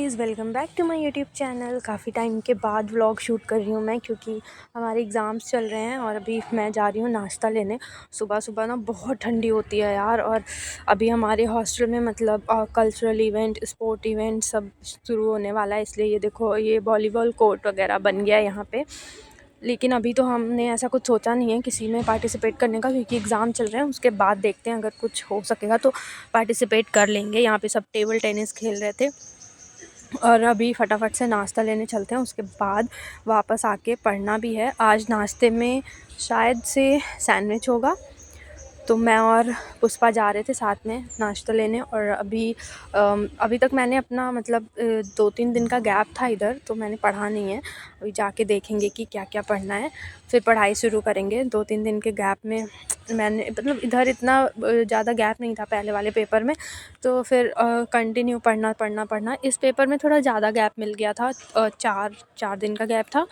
Guys, welcome back to my YouTube channel. काफ़ी time के बाद व्लॉग शूट कर रही हूँ मैं, क्योंकि हमारे एग्ज़ाम्स चल रहे हैं और अभी मैं जा रही हूँ नाश्ता लेने। सुबह सुबह ना बहुत ठंडी होती है यार। और अभी हमारे हॉस्टल में मतलब कल्चरल इवेंट, स्पोर्ट इवेंट सब शुरू होने वाला है, इसलिए ये देखो ये वॉलीबॉल कोर्ट वगैरह बन गया है यहाँ पे। लेकिन अभी तो हमने ऐसा कुछ सोचा नहीं है किसी में पार्टिसिपेट करने का, क्योंकि एग्ज़ाम चल रहे हैं। उसके बाद देखते हैं, अगर कुछ हो सकेगा तो पार्टिसिपेट कर लेंगे। यहाँ पे सब टेबल टेनिस खेल रहे थे और अभी फटाफट से नाश्ता लेने चलते हैं, उसके बाद वापस आके पढ़ना भी है। आज नाश्ते में शायद से सैंडविच होगा, तो मैं और पुष्पा जा रहे थे साथ में नाश्ता लेने। और अभी तक मैंने अपना मतलब 2-3 दिन का गैप था इधर, तो मैंने पढ़ा नहीं है। अभी जाके देखेंगे कि क्या क्या पढ़ना है, फिर पढ़ाई शुरू करेंगे। 2-3 दिन के गैप में मैंने मतलब इधर इतना ज़्यादा गैप नहीं था पहले वाले पेपर में, तो फिर कंटिन्यू पढ़ना। इस पेपर में थोड़ा ज़्यादा गैप मिल गया था, 4 दिन का गैप था,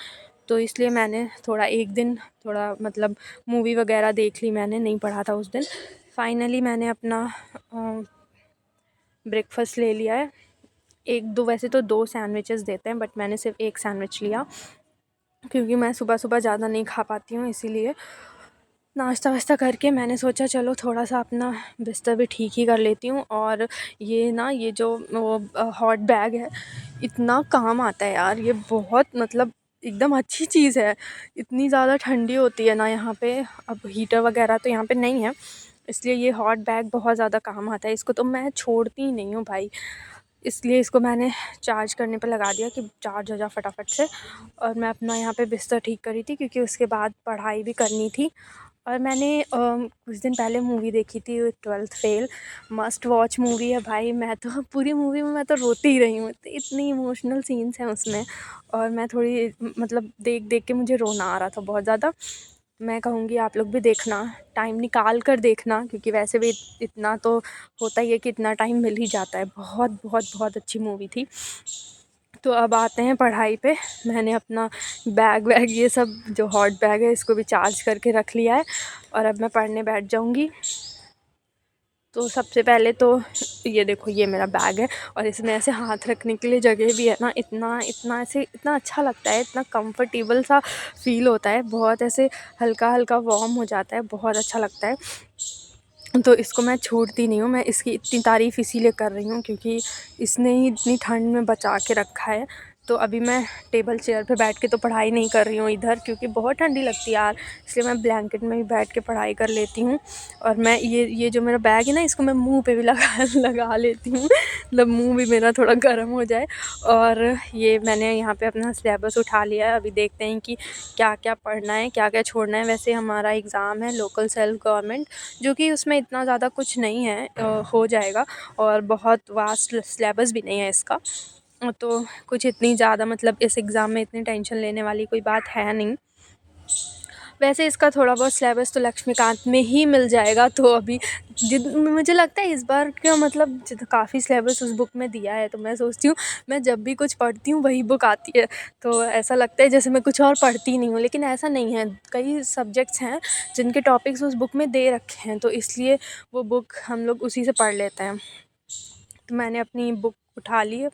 तो इसलिए मैंने थोड़ा एक दिन थोड़ा मतलब मूवी वगैरह देख ली, मैंने नहीं पढ़ा था उस दिन। फाइनली मैंने अपना ब्रेकफास्ट ले लिया है। वैसे तो 2 सैंडविचेस देते हैं, बट मैंने सिर्फ 1 सैंडविच लिया, क्योंकि मैं सुबह सुबह ज़्यादा नहीं खा पाती हूँ। इसीलिए नाश्ता वाश्ता करके मैंने सोचा चलो थोड़ा सा अपना बिस्तर भी ठीक ही कर लेती हूँ। और ये जो वो हॉट बैग है, इतना काम आता है यार। ये बहुत मतलब एकदम अच्छी चीज़ है। इतनी ज़्यादा ठंडी होती है ना यहाँ पे, अब हीटर वगैरह तो यहाँ पे नहीं है, इसलिए ये हॉट बैग बहुत ज़्यादा काम आता है। इसको तो मैं छोड़ती ही नहीं हूँ भाई, इसलिए इसको मैंने चार्ज करने पे लगा दिया कि चार्ज हो जाए फटाफट से। और मैं अपना यहाँ पे बिस्तर ठीक करी थी, क्योंकि उसके बाद पढ़ाई भी करनी थी। और मैंने कुछ दिन पहले मूवी देखी थी 12th fail. Must watch movie है भाई। मैं तो पूरी मूवी में मैं तो रोती ही रही हूँ, इतनी इमोशनल सीन्स हैं उसमें। और मैं थोड़ी मतलब देख देख के मुझे रोना आ रहा था बहुत ज़्यादा। मैं कहूँगी आप लोग भी देखना, टाइम निकाल कर देखना, क्योंकि वैसे भी इतना तो होता ही है कि इतना टाइम मिल ही जाता है। बहुत बहुत बहुत अच्छी मूवी थी। तो अब आते हैं पढ़ाई पे। मैंने अपना बैग वैग ये सब जो हॉट बैग है इसको भी चार्ज करके रख लिया है, और अब मैं पढ़ने बैठ जाऊँगी। तो सबसे पहले तो ये देखो, ये मेरा बैग है, और इसमें ऐसे हाथ रखने के लिए जगह भी है ना। इतना इतना ऐसे इतना अच्छा लगता है, इतना कंफर्टेबल सा फील होता है, बहुत ऐसे हल्का हल्का वार्म हो जाता है, बहुत अच्छा लगता है। तो इसको मैं छोड़ती नहीं हूँ। मैं इसकी इतनी तारीफ़ इसीलिए कर रही हूँ क्योंकि इसने ही इतनी ठंड में बचा के रखा है। तो अभी मैं टेबल चेयर पे बैठ के तो पढ़ाई नहीं कर रही हूँ इधर, क्योंकि बहुत ठंडी लगती है यार, इसलिए मैं ब्लैंकेट में ही बैठ के पढ़ाई कर लेती हूँ। और मैं ये जो मेरा बैग है ना, इसको मैं मुंह पे भी लगा लेती हूँ, मतलब मुंह भी मेरा थोड़ा गर्म हो जाए। और ये मैंने यहाँ पे अपना सिलेबस उठा लिया है। अभी देखते हैं कि क्या क्या पढ़ना है, क्या क्या छोड़ना है। वैसे हमारा एग्ज़ाम है लोकल सेल्फ गवर्नमेंट, जो कि उसमें इतना ज़्यादा कुछ नहीं है, हो जाएगा। और बहुत वास्ट सिलेबस भी नहीं है इसका, तो कुछ इतनी ज़्यादा मतलब इस एग्ज़ाम में इतनी टेंशन लेने वाली कोई बात है नहीं। वैसे इसका थोड़ा बहुत सिलेबस तो लक्ष्मीकांत में ही मिल जाएगा। तो अभी मुझे लगता है इस बार का मतलब काफ़ी सिलेबस उस बुक में दिया है, तो मैं सोचती हूँ मैं जब भी कुछ पढ़ती हूँ वही बुक आती है, तो ऐसा लगता है जैसे मैं कुछ और पढ़ती नहीं हूँ। लेकिन ऐसा नहीं है, कई सब्जेक्ट्स हैं जिनके टॉपिक्स उस बुक में दे रखे हैं, तो इसलिए वो बुक हम लोग उसी से पढ़ लेते हैं। तो मैंने अपनी बुक उठा ली है।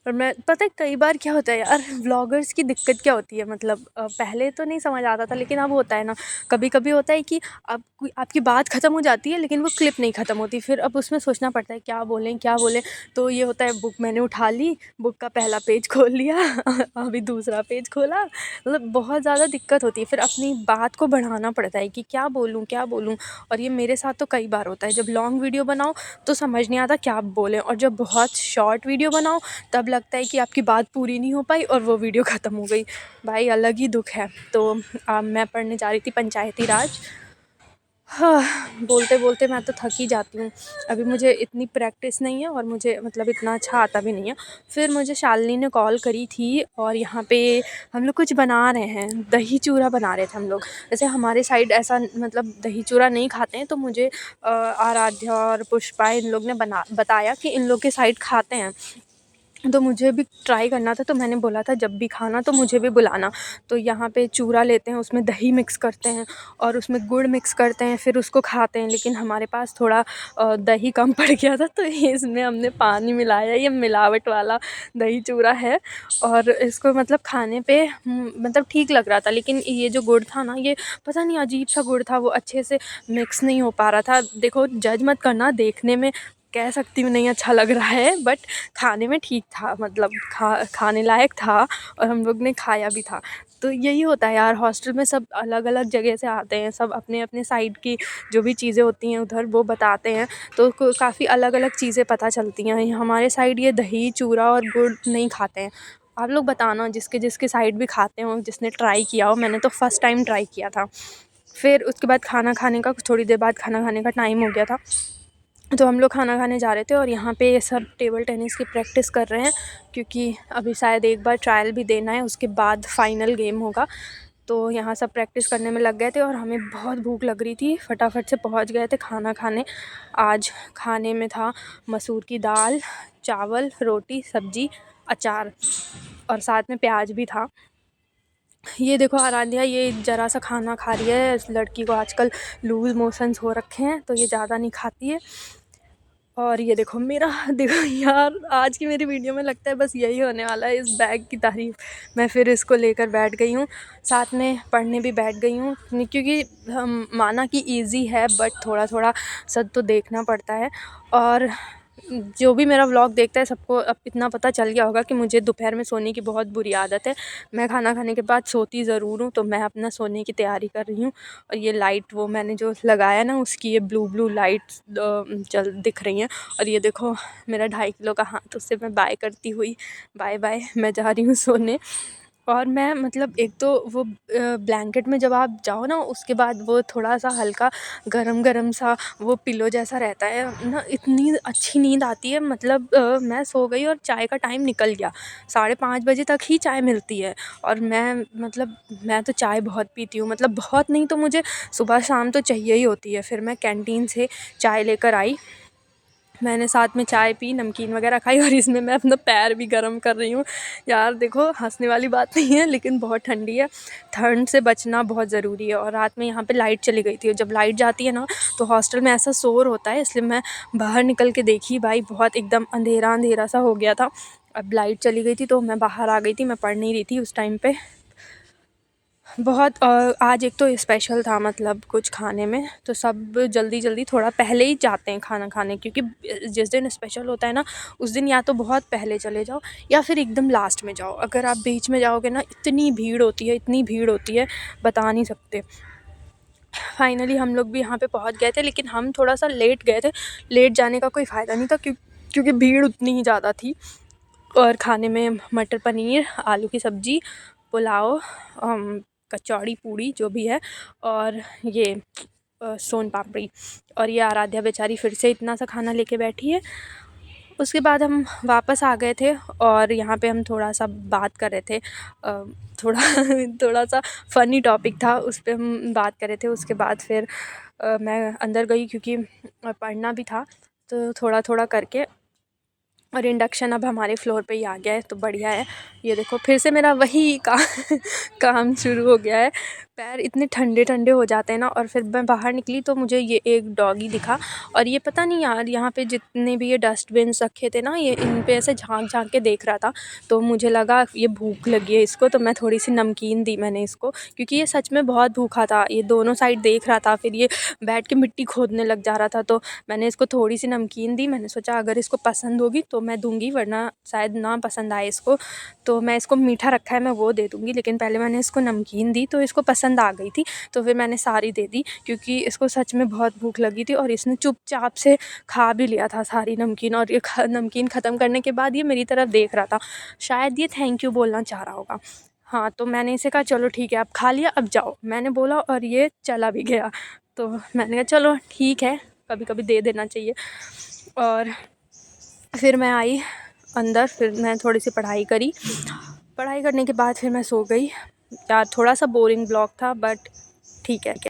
और मैं पता है कई बार क्या होता है यार, व्लॉगर्स की दिक्कत क्या होती है, मतलब पहले तो नहीं समझ आता था, लेकिन अब होता है ना, कभी कभी होता है कि आपकी बात ख़त्म हो जाती है लेकिन वो क्लिप नहीं ख़त्म होती, फिर अब उसमें सोचना पड़ता है क्या बोलें क्या बोलें। तो ये होता है, बुक मैंने उठा ली, बुक का पहला पेज खोल लिया अभी दूसरा पेज खोला, मतलब बहुत ज़्यादा दिक्कत होती है। फिर अपनी बात को बढ़ाना पड़ता है कि क्या बोलूँ क्या बोलूँ। और ये मेरे साथ तो कई बार होता है, जब लॉन्ग वीडियो बनाओ तो समझ नहीं आता क्या बोलें, और जब बहुत शॉर्ट वीडियो बनाओ तब लगता है कि आपकी बात पूरी नहीं हो पाई और वो वीडियो ख़त्म हो गई। भाई अलग ही दुख है। तो मैं पढ़ने जा रही थी पंचायती राज। हाँ, बोलते बोलते मैं तो थक ही जाती हूँ। अभी मुझे इतनी प्रैक्टिस नहीं है और मुझे मतलब इतना अच्छा आता भी नहीं है। फिर मुझे शालिनी ने कॉल करी थी, और यहाँ पे हम लोग कुछ बना रहे हैं, दही चूरा बना रहे थे हम लोग। जैसे हमारे साइड ऐसा मतलब दही चूरा नहीं खाते हैं, तो मुझे आराध्या और पुष्पा इन लोग ने बताया कि इन लोग के साइड खाते हैं। तो मुझे भी ट्राई करना था, तो मैंने बोला था जब भी खाना तो मुझे भी बुलाना। तो यहाँ पे चूरा लेते हैं, उसमें दही मिक्स करते हैं और उसमें गुड़ मिक्स करते हैं, फिर उसको खाते हैं। लेकिन हमारे पास थोड़ा दही कम पड़ गया था, तो इसमें हमने पानी मिलाया। ये मिलावट वाला दही चूरा है और इसको मतलब खाने पे मतलब ठीक लग रहा था। लेकिन ये जो गुड़ था ना, ये पता नहीं अजीब सा गुड़ था, वो अच्छे से मिक्स नहीं हो पा रहा था। देखो जज मत करना, देखने में कह सकती हूँ नहीं अच्छा लग रहा है, बट खाने में ठीक था, मतलब खाने लायक था और हम लोग ने खाया भी था। तो यही होता है यार, हॉस्टल में सब अलग अलग जगह से आते हैं, सब अपने अपने साइड की जो भी चीज़ें होती हैं उधर वो बताते हैं, तो काफ़ी अलग अलग चीज़ें पता चलती हैं। हमारे साइड ये दही चूरा और गुड़ नहीं खाते हैं। आप लोग बताना जिसके जिसके साइड भी खाते हो, जिसने ट्राई किया हो। मैंने तो फ़र्स्ट टाइम ट्राई किया था। फिर उसके बाद खाना खाने का थोड़ी देर बाद खाना खाने का टाइम हो गया था, तो हम लोग खाना खाने जा रहे थे और यहाँ पे सब टेबल टेनिस की प्रैक्टिस कर रहे हैं, क्योंकि अभी शायद एक बार ट्रायल भी देना है, उसके बाद फाइनल गेम होगा। तो यहाँ सब प्रैक्टिस करने में लग गए थे और हमें बहुत भूख लग रही थी, फटाफट से पहुँच गए थे खाना खाने। आज खाने में था मसूर की दाल, चावल, रोटी, सब्जी, अचार और साथ में प्याज भी था। ये देखो आराध्या, ये ज़रा सा खाना खा रही है। इस लड़की को आजकल लूज़ मोशंस हो रखे हैं, तो ये ज़्यादा नहीं खाती है। और ये देखो मेरा देखो यार, आज की मेरी वीडियो में लगता है बस यही होने वाला है, इस बैग की तारीफ़। मैं फिर इसको लेकर बैठ गई हूँ, साथ में पढ़ने भी बैठ गई हूँ, क्योंकि हम माना कि इजी है, बट थोड़ा थोड़ा सब तो देखना पड़ता है। और जो भी मेरा व्लॉग देखता है सबको अब इतना पता चल गया होगा कि मुझे दोपहर में सोने की बहुत बुरी आदत है। मैं खाना खाने के बाद सोती ज़रूर हूँ, तो मैं अपना सोने की तैयारी कर रही हूँ। और ये लाइट वो मैंने जो लगाया ना, उसकी ये ब्लू ब्लू लाइट्स चल दिख रही हैं। और ये देखो मेरा 2.5 किलो का हाथ, उससे मैं बाय करती हुई बाय बाय मैं जा रही हूँ सोने। और मैं मतलब एक तो वो ब्लैंकेट में जब आप जाओ ना, उसके बाद वो थोड़ा सा हल्का गरम गरम सा वो पिलो जैसा रहता है ना, इतनी अच्छी नींद आती है। मतलब मैं सो गई और चाय का टाइम निकल गया, 5:30 बजे तक ही चाय मिलती है। और मैं तो चाय बहुत पीती हूँ, मतलब बहुत नहीं तो मुझे सुबह शाम तो चाहिए ही होती है। फिर मैं कैंटीन से चाय लेकर आई, मैंने साथ में चाय पी, नमकीन वगैरह खाई और इसमें मैं अपना पैर भी गर्म कर रही हूँ। यार देखो हंसने वाली बात नहीं है, लेकिन बहुत ठंडी है, ठंड से बचना बहुत ज़रूरी है। और रात में यहाँ पे लाइट चली गई थी, और जब लाइट जाती है ना तो हॉस्टल में ऐसा शोर होता है, इसलिए मैं बाहर निकल के देखी, भाई बहुत एकदम अंधेरा अंधेरा सा हो गया था। अब लाइट चली गई थी तो मैं बाहर आ गई थी, मैं पढ़ नहीं रही थी उस टाइम पे। बहुत आज एक तो स्पेशल था, मतलब कुछ खाने में, तो सब जल्दी जल्दी थोड़ा पहले ही जाते हैं खाना खाने, क्योंकि जिस दिन स्पेशल होता है ना उस दिन या तो बहुत पहले चले जाओ या फिर एकदम लास्ट में जाओ। अगर आप बीच में जाओगे ना, इतनी भीड़ होती है, इतनी भीड़ होती है, बता नहीं सकते। फाइनली हम लोग भी यहाँ पे पहुँच गए थे, लेकिन हम थोड़ा सा लेट गए थे। लेट जाने का कोई फ़ायदा नहीं था, क्योंकि भीड़ उतनी ही ज़्यादा थी। और खाने में मटर पनीर, आलू की सब्ज़ी, पुलाव, कचौड़ी, पूड़ी जो भी है, और ये सोन पापड़ी। और ये आराध्या बेचारी फिर से इतना सा खाना लेके बैठी है। उसके बाद हम वापस आ गए थे और यहाँ पे हम थोड़ा सा बात कर रहे थे, थोड़ा थोड़ा सा फ़नी टॉपिक था, उस पे हम बात कर रहे थे। उसके बाद फिर मैं अंदर गई, क्योंकि पढ़ना भी था, तो थोड़ा थोड़ा करके। और इंडक्शन अब हमारे फ्लोर पे ही आ गया है, तो बढ़िया है। ये देखो फिर से मेरा वही काम शुरू हो गया है। पैर इतने ठंडे ठंडे हो जाते हैं ना। और फिर मैं बाहर निकली तो मुझे ये एक डॉगी दिखा, और ये पता नहीं यार, यहाँ पे जितने भी ये डस्टबिन रखे थे ना, ये इन पे ऐसे झांक झांक के देख रहा था। तो मुझे लगा ये भूख लगी है इसको, तो मैं थोड़ी सी नमकीन दी मैंने इसको, क्योंकि ये सच में बहुत भूखा था। ये दोनों साइड देख रहा था, फिर ये बैठ के मिट्टी खोदने लग जा रहा था। तो मैंने इसको थोड़ी सी नमकीन दी, मैंने सोचा अगर इसको पसंद होगी तो मैं दूंगी, वरना शायद ना पसंद आए इसको। तो मैं इसको मीठा रखा है, मैं वो दे दूंगी, लेकिन पहले मैंने इसको नमकीन दी तो इसको पसंद आ गई थी, तो फिर मैंने सारी दे दी, क्योंकि इसको सच में बहुत भूख लगी थी। और इसने चुपचाप से खा भी लिया था सारी नमकीन, और ये नमकीन ख़त्म करने के बाद ये मेरी तरफ देख रहा था, शायद ये थैंक यू बोलना चाह रहा होगा। हाँ, तो मैंने इसे कहा चलो ठीक है, आप खा लिया, अब जाओ, मैंने बोला, और ये चला भी गया। तो मैंने कहा चलो ठीक है, कभी कभी दे देना चाहिए। और फिर मैं आई अंदर, फिर मैं थोड़ी सी पढ़ाई करी, पढ़ाई करने के बाद फिर मैं सो गई। यार थोड़ा सा बोरिंग ब्लॉग था, बट ठीक है।